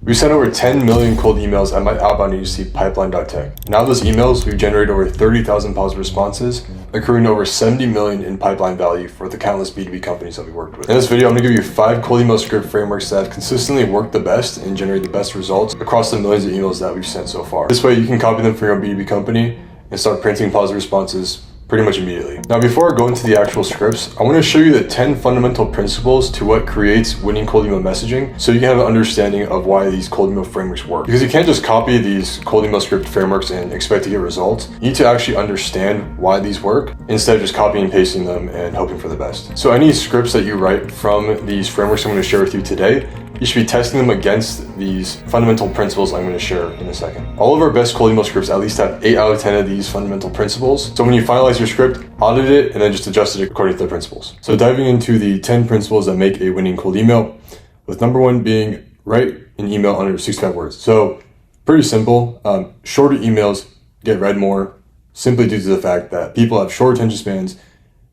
We sent over 10 million cold emails at my outbound agency, Pipeline.tech. Now those emails, we've generated over 30,000 positive responses, accruing over 70 million in pipeline value for the countless B2B companies that we worked with. In this video, I'm gonna give you 5 cold email script frameworks that have consistently worked the best and generate the best results across the millions of emails that we've sent so far. This way you can copy them for your own B2B company and start printing positive responses pretty much immediately. Now, before I go into the actual scripts, I want to show you the 10 fundamental principles to what creates winning cold email messaging so you can have an understanding of why these cold email frameworks work. Because you can't just copy these cold email script frameworks and expect to get results. You need to actually understand why these work instead of just copying and pasting them and hoping for the best. So any scripts that you write from these frameworks I'm going to share with you today, you should be testing them against these fundamental principles I'm going to share in a second. All of our best cold email scripts at least have 8 out of 10 of these fundamental principles. So when you finalize your script, audit it and then just adjust it according to the principles. So diving into the 10 principles that make a winning cold email, with number 1 being write an email under 65 words. So pretty simple. Shorter emails get read more simply due to the fact that people have short attention spans.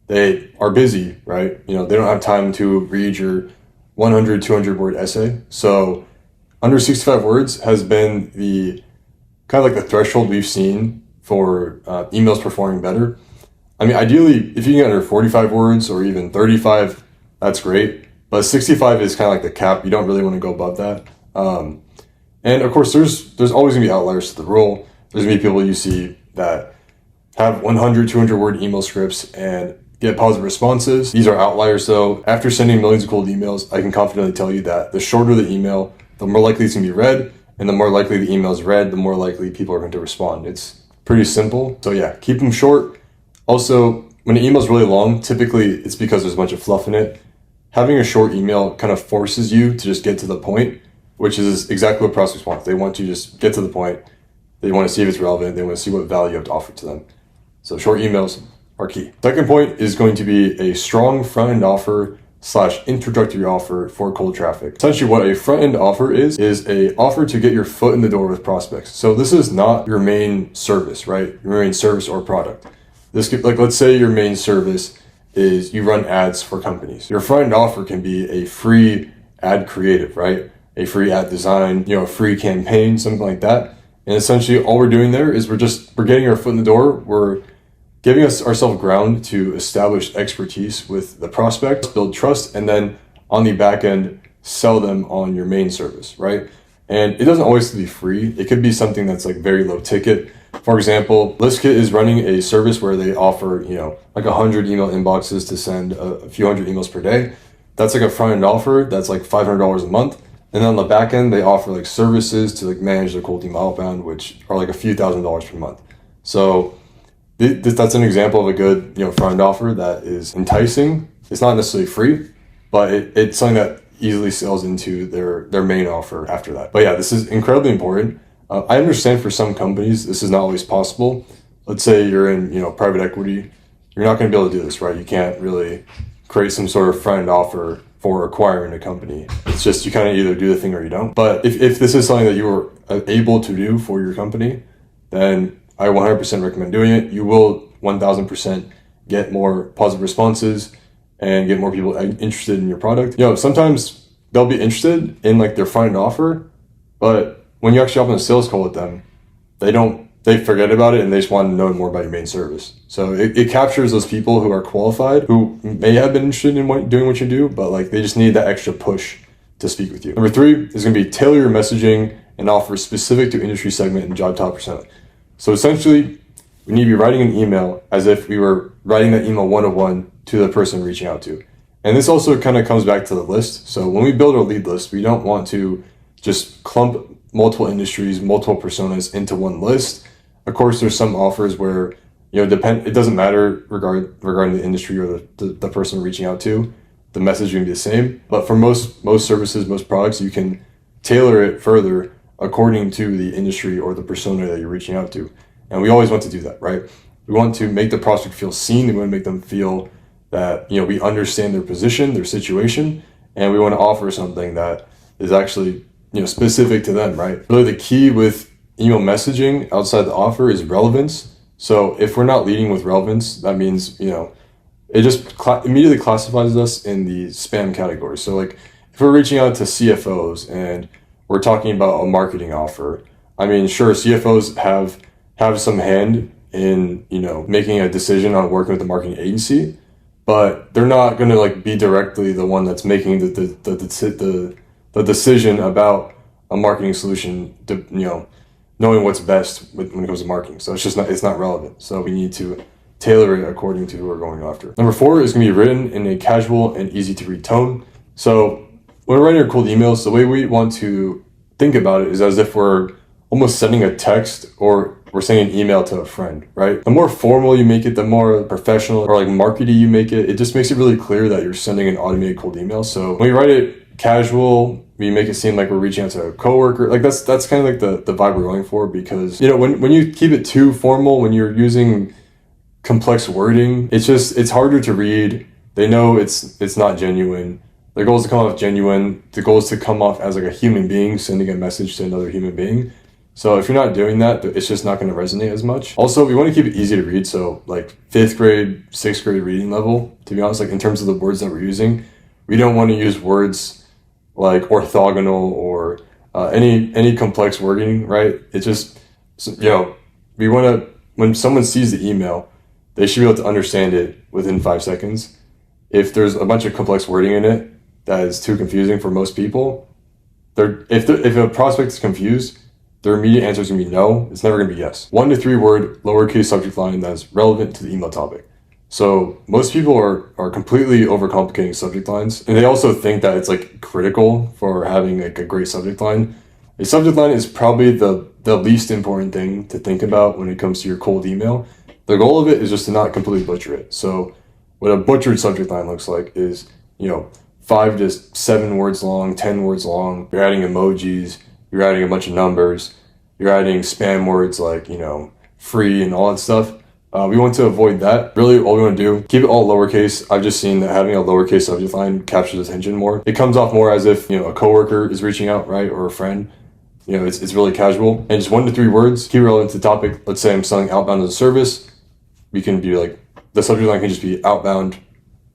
They are busy, right? They don't have time to read your 100, 200 word essay. So under 65 words has been the kind of like the threshold we've seen for emails performing better. I mean, ideally, if you can get under 45 words or even 35, that's great. But 65 is kind of like the cap. You don't really want to go above that. And of course, there's always gonna be outliers to the rule. There's gonna be people you see that have 100, 200 word email scripts and get positive responses. These are outliers though. After sending millions of cold emails, I can confidently tell you that the shorter the email, the more likely it's gonna be read, and the more likely the email is read, the more likely people are going to respond. It's pretty simple. So yeah, keep them short. Also, when an email is really long, typically it's because there's a bunch of fluff in it. Having a short email kind of forces you to just get to the point, which is exactly what prospects want. They want you to just get to the point. They want to see if it's relevant. They want to see what value you have to offer to them. So short emails are key. Second point is going to be a strong front-end offer / introductory offer for cold traffic. Essentially what a front-end offer is a offer to get your foot in the door with prospects. So this is not your main service, right? Your main service or product. This could, like, let's say your main service is you run ads for companies. Your front-end offer can be a free ad creative, right? A free ad design, a free campaign, something like that. And essentially all we're doing there is we're getting our foot in the door. We're giving ourselves ground to establish expertise with the prospect, build trust, and then on the back end, sell them on your main service, right? And it doesn't always have to be free. It could be something that's like very low ticket. For example, ListKit is running a service where they offer, like 100 email inboxes to send a few hundred emails per day. That's like a front end offer. That's like $500 a month. And then on the back end, they offer like services to like manage their cold email outbound, which are like a few $1,000s per month. So that's an example of a good, front end offer that is enticing. It's not necessarily free, but it's something that easily sells into their main offer after that. But yeah, this is incredibly important. I understand for some companies, this is not always possible. Let's say you're in, private equity. You're not going to be able to do this, right? You can't really create some sort of front end offer for acquiring a company. It's just, you kind of either do the thing or you don't. But if this is something that you are able to do for your company, then I 100% recommend doing it. You will 1000% get more positive responses and get more people interested in your product. Sometimes they'll be interested in like their front end offer, but when you actually hop on a sales call with them, they forget about it and they just want to know more about your main service. So it captures those people who are qualified, who may have been interested in doing what you do, but like they just need that extra push to speak with you. Number 3 is going to be tailor your messaging and offer specific to industry segment and job title persona. So essentially, we need to be writing an email as if we were writing that email one-on-one to the person we're reaching out to. And this also kind of comes back to the list. So when we build our lead list, we don't want to just clump multiple industries, multiple personas into one list. Of course, there's some offers where, it doesn't matter regarding the industry or the person we're reaching out to. The message will be the same. But for most services, most products, you can tailor it further according to the industry or the persona that you're reaching out to. And we always want to do that, right? We want to make the prospect feel seen. We want to make them feel that, we understand their position, their situation, and we want to offer something that is actually, specific to them, right? Really the key with email messaging outside the offer is relevance. So if we're not leading with relevance, that means, it just immediately classifies us in the spam category. So like if we're reaching out to CFOs and we're talking about a marketing offer. I mean, sure, CFOs have some hand in, making a decision on working with the marketing agency, but they're not going to like be directly the one that's making the decision about a marketing solution, knowing what's best when it comes to marketing. So it's not relevant. So we need to tailor it according to who we're going after. Number 4 is going to be written in a casual and easy to read tone. So when we're writing our cold emails, the way we want to think about it is as if we're almost sending a text or we're sending an email to a friend, right? The more formal you make it, the more professional or like markety you make it, it just makes it really clear that you're sending an automated cold email. So when you write it casual, we make it seem like we're reaching out to a coworker. Like that's kind of like the vibe we're going for, because when you keep it too formal, when you're using complex wording, it's harder to read. They know it's not genuine. The goal is to come off genuine. The goal is to come off as like a human being sending a message to another human being. So if you're not doing that, it's just not going to resonate as much. Also, we want to keep it easy to read. So like 5th grade, 6th grade reading level, to be honest, like in terms of the words that we're using, we don't want to use words like orthogonal or any complex wording, right? It's just, we want to, when someone sees the email, they should be able to understand it within 5 seconds. If there's a bunch of complex wording in it that is too confusing for most people, if a prospect is confused, their immediate answer is going to be no. It's never going to be yes. 1 to 3 word lowercase subject line that is relevant to the email topic. So most people are completely overcomplicating subject lines, and they also think that it's like critical for having like a great subject line. A subject line is probably the least important thing to think about when it comes to your cold email. The goal of it is just to not completely butcher it. So what a butchered subject line looks like is, 5 to 7 words long, 10 words long. You're adding emojis, you're adding a bunch of numbers, you're adding spam words like, free and all that stuff. We want to avoid that. Really, all we want to do, keep it all lowercase. I've just seen that having a lowercase subject line captures attention more. It comes off more as if, a coworker is reaching out, right? Or a friend. It's really casual. And just 1 to 3 words, keep relevant to the topic. Let's say I'm selling outbound as a service. We can be like, the subject line can just be outbound,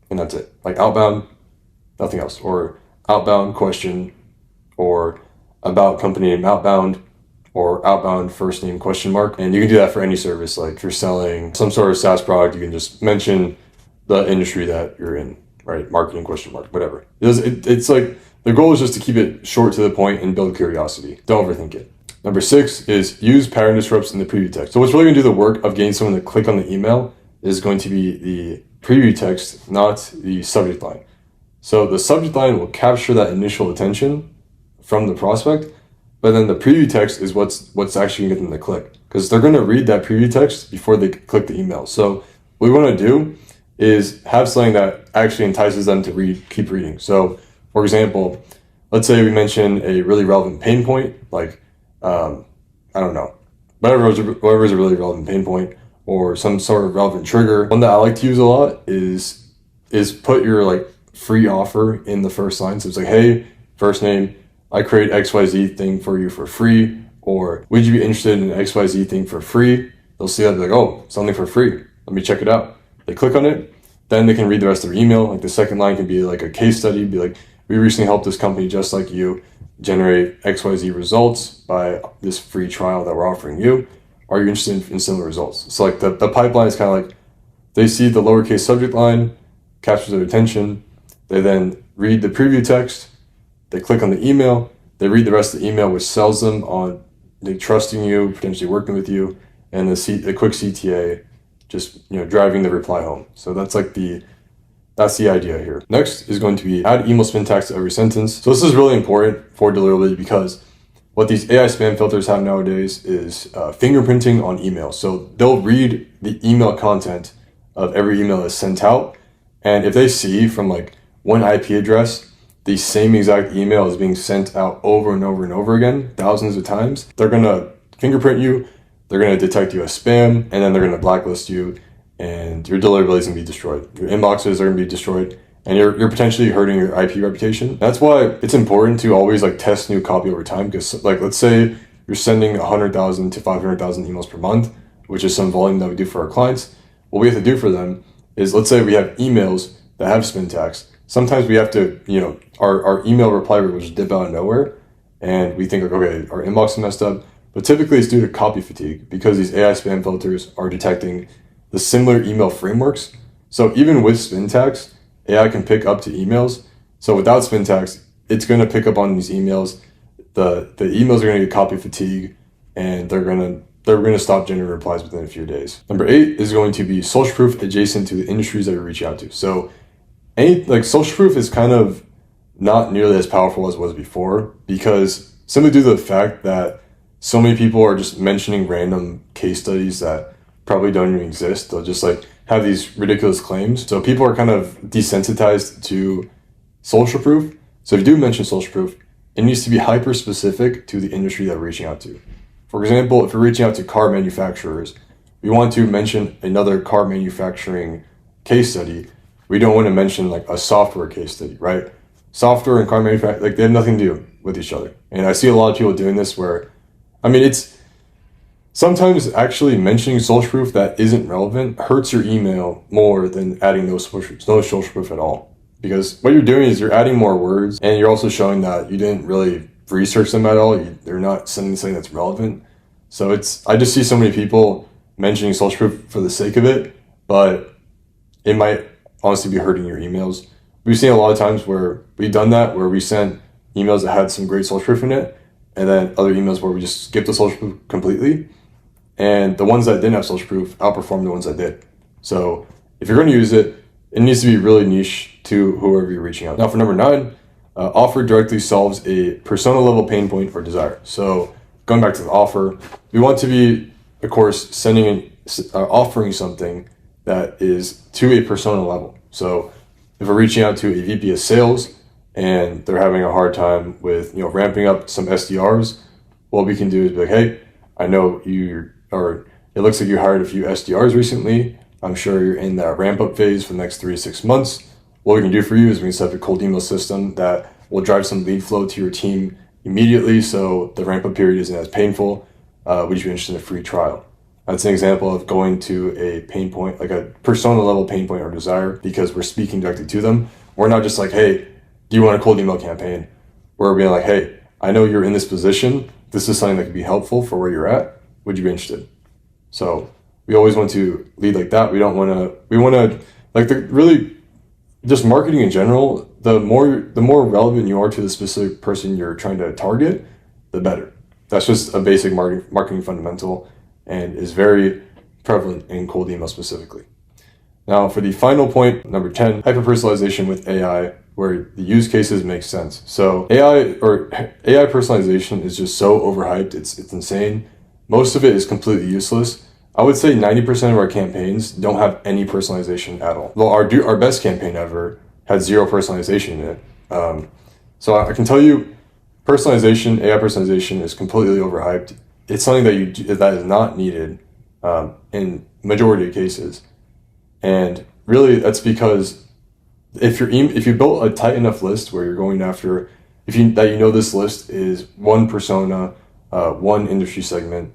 and that's it. Like outbound, nothing else. Or outbound question, or about company name outbound, or outbound first name question mark. And you can do that for any service. Like if you're selling some sort of SaaS product, you can just mention the industry that you're in, right? Marketing question mark, whatever. It's like, the goal is just to keep it short to the point and build curiosity. Don't overthink it. Number 6 is use pattern disrupts in the preview text. So what's really going to do the work of getting someone to click on the email is going to be the preview text, not the subject line. So the subject line will capture that initial attention from the prospect, but then the preview text is what's actually going to get them to click, because they're going to read that preview text before they click the email. So what we want to do is have something that actually entices them to keep reading. So for example, let's say we mention a really relevant pain point, like, I don't know, whatever is a really relevant pain point, or some sort of relevant trigger. One that I like to use a lot is put your like free offer in the first line. So it's like, hey, first name, I create XYZ thing for you for free, or would you be interested in an XYZ thing for free? They'll see that, be like, oh, something for free. Let me check it out. They click on it, then they can read the rest of their email. Like the second line can be like a case study, be like, we recently helped this company just like you generate XYZ results by this free trial that we're offering you. Are you interested in similar results? So like the pipeline is kind of like, they see the lowercase subject line, captures their attention. They then read the preview text. They click on the email. They read the rest of the email, which sells them on trusting you, potentially working with you, and the quick CTA, just driving the reply home. So that's the idea here. Next is going to be add email syntax to every sentence. So this is really important for deliverability, because what these AI spam filters have nowadays is fingerprinting on email. So they'll read the email content of every email that's sent out, and if they see from like one IP address the same exact email is being sent out over and over and over again, thousands of times, they're gonna fingerprint you, they're gonna detect you as spam, and then they're gonna blacklist you, and your deliverability is gonna be destroyed. Your inboxes are gonna be destroyed, and you're potentially hurting your IP reputation. That's why it's important to always like test new copy over time, because like let's say you're sending 100,000 to 500,000 emails per month, which is some volume that we do for our clients. What we have to do for them is, let's say we have emails that have spin tags. Sometimes we have to, our email reply rate will just dip out of nowhere, and we think like, okay, our inbox is messed up. But typically it's due to copy fatigue because these AI spam filters are detecting the similar email frameworks. So even with spin tags, AI can pick up to emails. So without spin tags, it's going to pick up on these emails. The emails are going to get copy fatigue, and they're going to stop generating replies within a few days. Number 8 is going to be social proof adjacent to the industries that you're reaching out to. So social proof is kind of not nearly as powerful as it was before, because simply due to the fact that so many people are just mentioning random case studies that probably don't even exist. They'll just like have these ridiculous claims. So people are kind of desensitized to social proof. So if you do mention social proof, it needs to be hyper specific to the industry that we're reaching out to. For example, if we're reaching out to car manufacturers, we want to mention another car manufacturing case study. We don't want to mention like a software case study, right? Software and car manufacturing, like they have nothing to do with each other. And I see a lot of people doing this where, it's sometimes actually mentioning social proof that isn't relevant hurts your email more than adding no social proof at all. Because what you're doing is you're adding more words, and you're also showing that you didn't really research them at all. They're not sending something that's relevant. So I just see so many people mentioning social proof for the sake of it, but it might honestly be hurting your emails. We've seen a lot of times where we've done that, where we sent emails that had some great social proof in it, and then other emails where we just skipped the social proof completely. And the ones that didn't have social proof outperformed the ones that did. So if you're going to use it, it needs to be really niche to whoever you're reaching out. Now for number 9, offer directly solves a persona level pain point or desire. So going back to the offer, we want to be, of course, offering something that is to a persona level. So if we're reaching out to a VP of sales and they're having a hard time with ramping up some SDRs, what we can do is be like, hey, I know it looks like you hired a few SDRs recently. I'm sure you're in that ramp up phase for the next 3 to 6 months. What we can do for you is we can set up a cold email system that will drive some lead flow to your team immediately, so the ramp up period isn't as painful. Would you be interested in a free trial? That's an example of going to a pain point, like a persona level pain point or desire, because we're speaking directly to them. We're not just like, hey, do you want a cold email campaign? We're being like, hey, I know you're in this position. This is something that could be helpful for where you're at. Would you be interested? So we always want to lead like that. We want to really just marketing in general. The more relevant you are to the specific person you're trying to target, the better. That's just a basic marketing fundamental and is very prevalent in cold email specifically. Now for the final point, number 10, hyper-personalization with AI, where the use cases make sense. So AI personalization is just so overhyped, it's insane. Most of it is completely useless. I would say 90% of our campaigns don't have any personalization at all. Well, our best campaign ever had 0 personalization in it. So I can tell you, AI personalization is completely overhyped. It's something that is not needed in majority of cases. And really that's because if you built a tight enough list where you're going after, this list is one persona, one industry segment,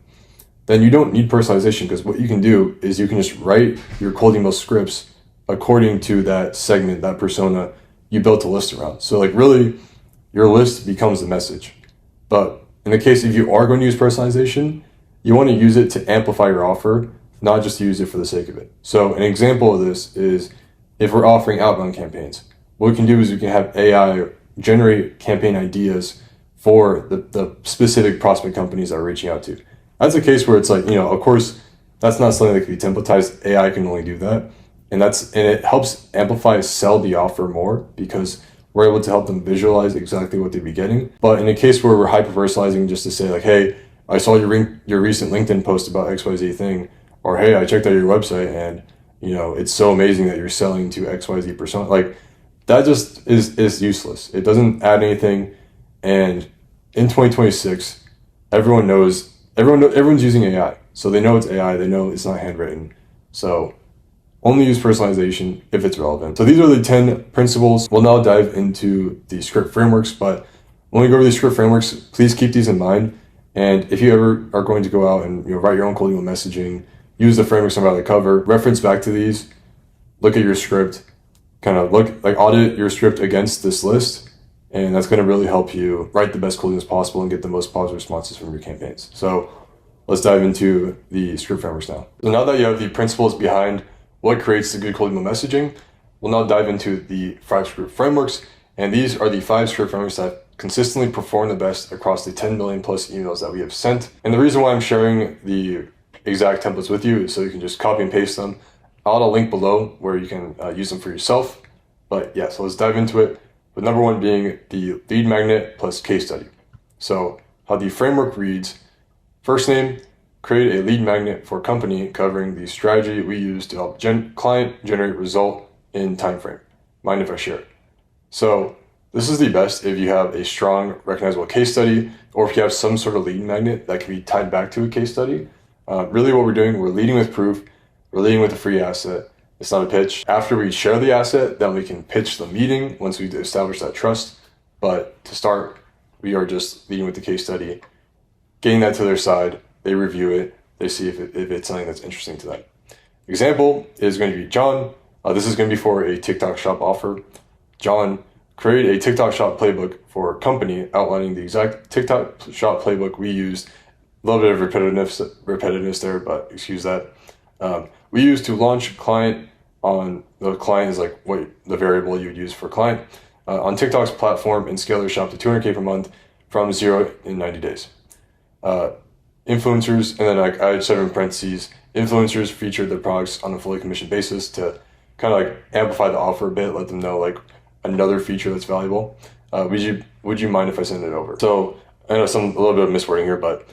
then you don't need personalization, because what you can do is you can just write your cold email scripts according to that segment, that persona you built a list around. So really your list becomes the message. But in the case if you are going to use personalization, you want to use it to amplify your offer, not just to use it for the sake of it. So an example of this is if we're offering outbound campaigns, what we can do is we can have AI generate campaign ideas for the specific prospect companies that we're reaching out to. That's a case where it's like, of course, that's not something that can be templatized. AI can only do that. And it helps amplify, sell the offer more, because we're able to help them visualize exactly what they'd be getting. But in a case where we're hyper-personalizing just to say like, hey, I saw your recent LinkedIn post about XYZ thing, or hey, I checked out your website and it's so amazing that you're selling to XYZ persona. Like that just is useless. It doesn't add anything. And in 2026, everyone's using AI. So they know it's AI, they know it's not handwritten. So only use personalization if it's relevant. So these are the 10 principles. We'll now dive into the script frameworks, but when we go over these script frameworks, please keep these in mind. And if you ever are going to go out and write your own cold email messaging, use the frameworks I'm about to cover, reference back to these, look at your script, kind of audit your script against this list, And that's going to really help you write the best cold emails possible and get the most positive responses from your campaigns. So let's dive into the script frameworks now. So now that you have the principles behind what creates the good cold email messaging, we'll now dive into the 5 script frameworks. And these are the 5 script frameworks that consistently perform the best across the 10 million plus emails that we have sent. And the reason why I'm sharing the exact templates with you is so you can just copy and paste them. I'll add a link below where you can use them for yourself. But yeah, so let's dive into it. With number 1 being the lead magnet plus case study. So how the framework reads: first name, create a lead magnet for company covering the strategy we use to help client generate result in time frame. Mind if I share it? So this is the best if you have a strong recognizable case study, or if you have some sort of lead magnet that can be tied back to a case study. Really what we're doing, we're leading with proof, we're leading with a free asset. It's not a pitch. After we share the asset, then we can pitch the meeting once we establish that trust. But to start, we are just leading with the case study, getting that to their side, they review it, they see if it's something that's interesting to them. Example is going to be John. This is going to be for a TikTok shop offer. John, create a TikTok shop playbook for company outlining the exact TikTok shop playbook we used. A little bit of repetitiveness there, but excuse that. We use to launch client on, the client is like what the variable you would use for client, on TikTok's platform and scale their shop to 200K per month from 0 in 90 days. Influencers, and then I said in parentheses, influencers featured their products on a fully commission basis to kind of like amplify the offer a bit, let them know like another feature that's valuable. Would you mind if I send it over? So I know a little bit of miswording here, but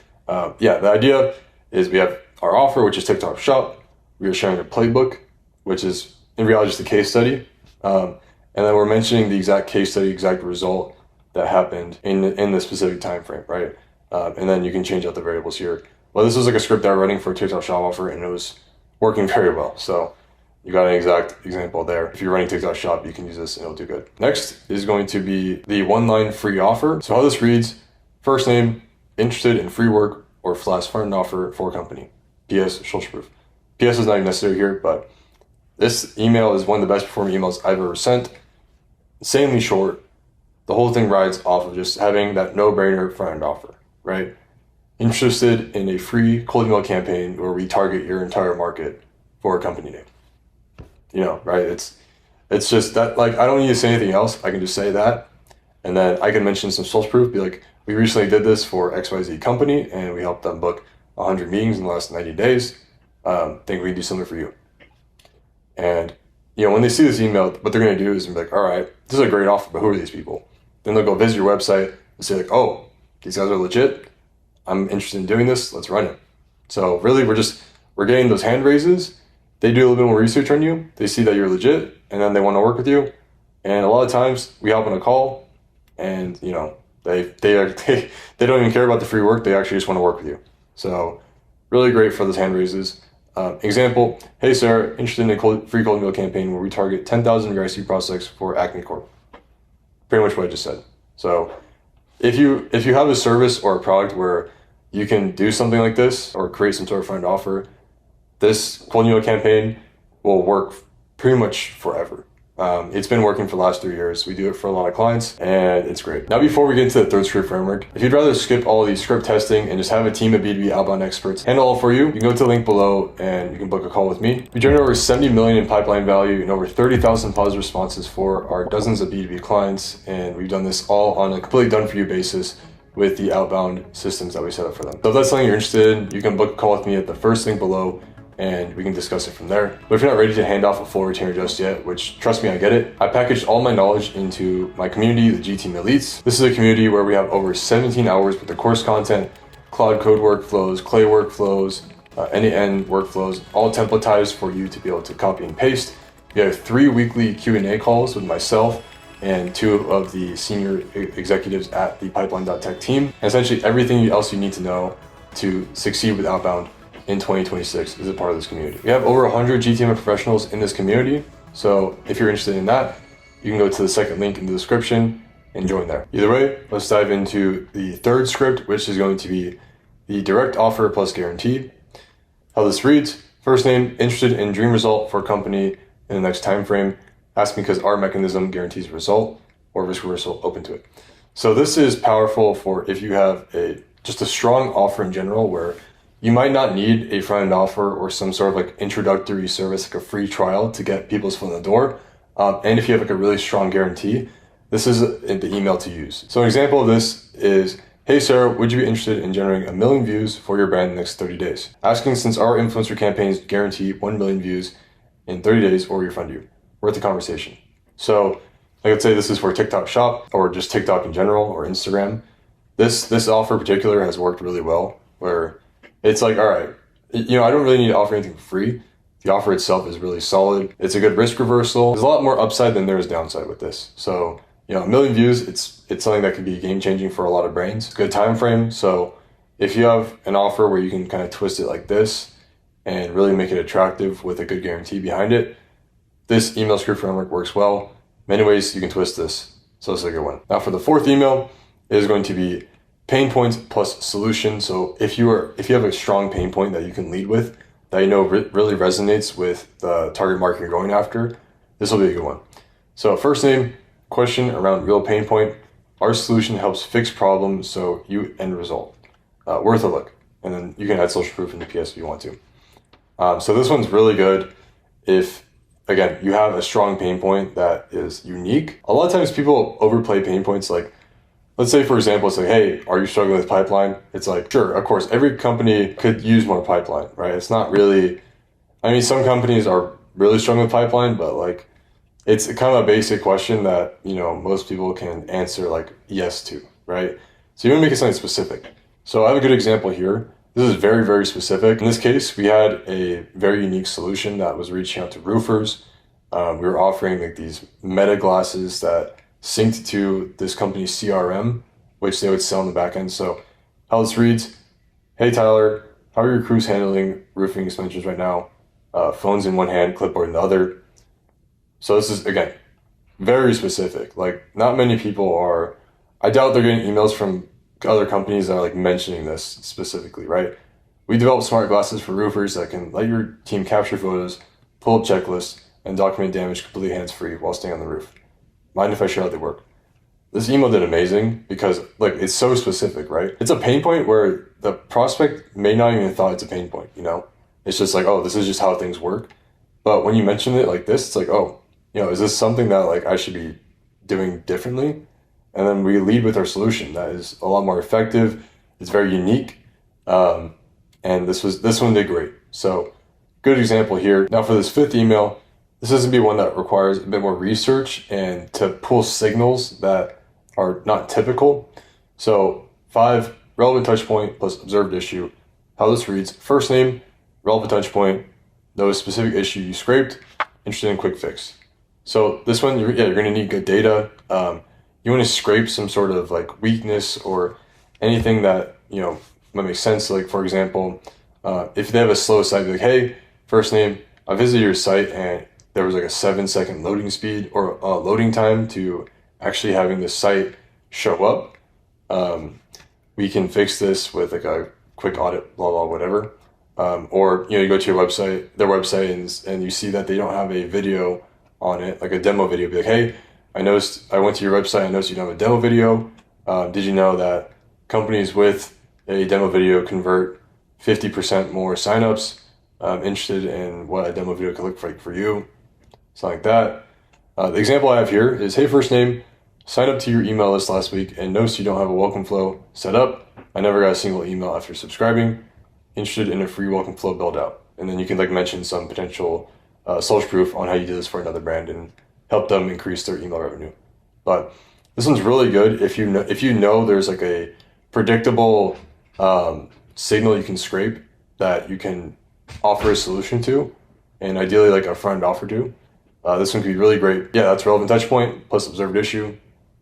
yeah, the idea is we have our offer, which is TikTok shop. We are sharing a playbook, which is in reality just a case study. And then we're mentioning the exact case study, exact result that happened in the specific time frame, right? And then you can change out the variables here. Well, this was like a script that we're running for a TikTok shop offer, and it was working very well. So you got an exact example there. If you're running TikTok shop, you can use this and it'll do good. Next is going to be the 1-line free offer. So how this reads: first name, interested in free work or flash fund offer for company. PS, social proof. PS is not even necessary here, but this email is one of the best performing emails I've ever sent. Insanely short. The whole thing rides off of just having that no-brainer front-end offer, right? Interested in a free cold email campaign where we target your entire market for a company name. You know, right? It's just that, like, I don't need to say anything else. I can just say that. And then I can mention some social proof, be like, we recently did this for XYZ company and we helped them book 100 meetings in the last 90 days. Think we can do something for you. And, you know, when they see this email, what they're going to do is be like, all right, this is a great offer, but who are these people? Then they'll go visit your website and say like, oh, these guys are legit. I'm interested in doing this. Let's run it. So really we're getting those hand raises. They do a little bit more research on you. They see that you're legit and then they want to work with you. And a lot of times we hop on a call and, you know, they don't even care about the free work. They actually just want to work with you. So really great for those hand raises. Example, hey Sarah, interested in a free cold email campaign where we target 10,000 of your IC prospects for Acme Corp. Pretty much what I just said. So if you have a service or a product where you can do something like this or create some sort of front offer, this cold email campaign will work pretty much forever. It's been working for the last 3 years. We do it for a lot of clients and it's great. Now, before we get into the third script framework, if you'd rather skip all the script testing and just have a team of B2B outbound experts handle all for you, you can go to the link below and you can book a call with me. We generate over 70 million in pipeline value and over 30,000 positive responses for our dozens of B2B clients. And we've done this all on a completely done for you basis with the outbound systems that we set up for them. So if that's something you're interested in, you can book a call with me at the first link below and we can discuss it from there. But if you're not ready to hand off a full retainer just yet, which trust me, I get it, I packaged all my knowledge into my community, the G Team Elites. This is a community where we have over 17 hours with the course content, Cloud Code workflows, Clay workflows, end-to-end workflows, all templatized for you to be able to copy and paste. We have 3 weekly Q&A calls with myself and 2 of the senior executives at the Pipeline.Tech team. And essentially everything else you need to know to succeed with outbound in 2026 is a part of this community. We have over 100 GTM professionals in this community. So if you're interested in that, you can go to the second link in the description and join there. Either way, let's dive into the third script, which is going to be the direct offer plus guarantee. How this reads: first name, interested in dream result for a company in the next time frame. Ask me because our mechanism guarantees a result. or risk reversal open to it. So this is powerful for if you have just a strong offer in general, where you might not need a front-end offer or some sort of like introductory service, like a free trial to get people's foot in the door. And if you have like a really strong guarantee, this is the email to use. So an example of this is, hey Sarah, would you be interested in generating 1 million views for your brand in the next 30 days? Asking since our influencer campaigns guarantee 1 million views in 30 days or refund you. Worth the conversation. So like, let's say this is for TikTok Shop or just TikTok in general or Instagram. This offer in particular has worked really well, where it's like, all right, I don't really need to offer anything for free. The offer itself is really solid. It's a good risk reversal. There's a lot more upside than there is downside with this. So, 1 million views, it's something that could be game changing for a lot of brands. Good time frame. So if you have an offer where you can kind of twist it like this and really make it attractive with a good guarantee behind it, this email script framework works well. Many ways you can twist this. So this is a good one. Now for the fourth email, it is going to be pain points plus solution. So if you have a strong pain point that you can lead with, that really resonates with the target market you're going after, this will be a good one. So first name, question around real pain point. Our solution helps fix problems, so you end result. Worth a look. And then you can add social proof in the PS if you want to. So this one's really good if, again, you have a strong pain point that is unique. A lot of times people overplay pain points. Like, let's say, for example, it's like, hey, are you struggling with pipeline? It's like, sure, of course, every company could use more pipeline, right? It's not really, some companies are really struggling with pipeline, but like, it's kind of a basic question that, most people can answer like yes to, right? So you want to make it something specific. So I have a good example here. This is very, very specific. In this case, we had a very unique solution that was reaching out to roofers. We were offering like these meta glasses that synced to this company's CRM, which they would sell in the back end. So how this reads, hey Tyler, how are your crews handling roofing expenditures right now? Phones in one hand, clipboard in the other. So this is, again, very specific. Like, not many people are, I doubt they're getting emails from other companies that are like mentioning this specifically, right? We developed smart glasses for roofers that can let your team capture photos, pull up checklists, and document damage completely hands-free while staying on the roof. Mind if I share how they work? This email did amazing because like it's so specific, right? It's a pain point where the prospect may not even thought it's a pain point, It's just like, oh, this is just how things work. But when you mention it like this, it's like, oh, is this something that like I should be doing differently? And then we lead with our solution that is a lot more effective. It's very unique. And this one did great. So good example here. Now for this fifth email, this is going to be one that requires a bit more research and to pull signals that are not typical. So 5, relevant touch point plus observed issue. How this reads, first name, relevant touch point, know a specific issue you scraped, interested in quick fix. So this one, you're going to need good data. You want to scrape some sort of like weakness or anything that, might make sense. Like for example, if they have a slow site, be like, hey, first name, I visited your site and there was like a 7-second loading speed or loading time to actually having the site show up. We can fix this with like a quick audit, blah, blah, whatever. Or, you go to their website and you see that they don't have a video on it, like a demo video. Be like, hey, I noticed, I went to your website, I noticed you don't have a demo video. Did you know that companies with a demo video convert 50% more signups? Interested in what a demo video could look like for you. Something like that. The example I have here is, hey, first name, signed up to your email list last week and noticed you don't have a welcome flow set up. I never got a single email after subscribing. Interested in a free welcome flow build out. And then you can like mention some potential social proof on how you did this for another brand and help them increase their email revenue. But this one's really good if you know there's like a predictable signal you can scrape that you can offer a solution to, and ideally like a front offer to. This one could be really great. Yeah, that's relevant touch point plus observed issue.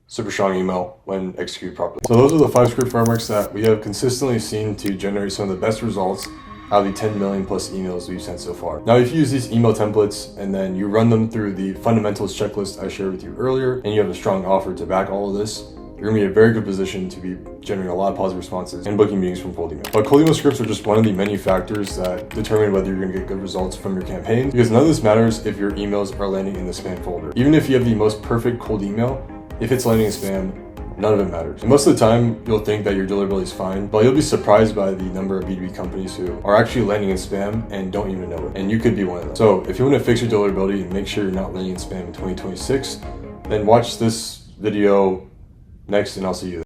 Super strong email when executed properly. So those are the 5 script frameworks that we have consistently seen to generate some of the best results out of the 10 million plus emails we've sent so far. Now, if you use these email templates and then you run them through the fundamentals checklist I shared with you earlier, and you have a strong offer to back all of this, you're gonna be in a very good position to be generating a lot of positive responses and booking meetings from cold email. But cold email scripts are just one of the many factors that determine whether you're gonna get good results from your campaign, because none of this matters if your emails are landing in the spam folder. Even if you have the most perfect cold email, if it's landing in spam, none of it matters. And most of the time, you'll think that your deliverability is fine, but you'll be surprised by the number of B2B companies who are actually landing in spam and don't even know it. And you could be one of them. So if you want to fix your deliverability and make sure you're not landing in spam in 2026, then watch this video next and I'll see you there.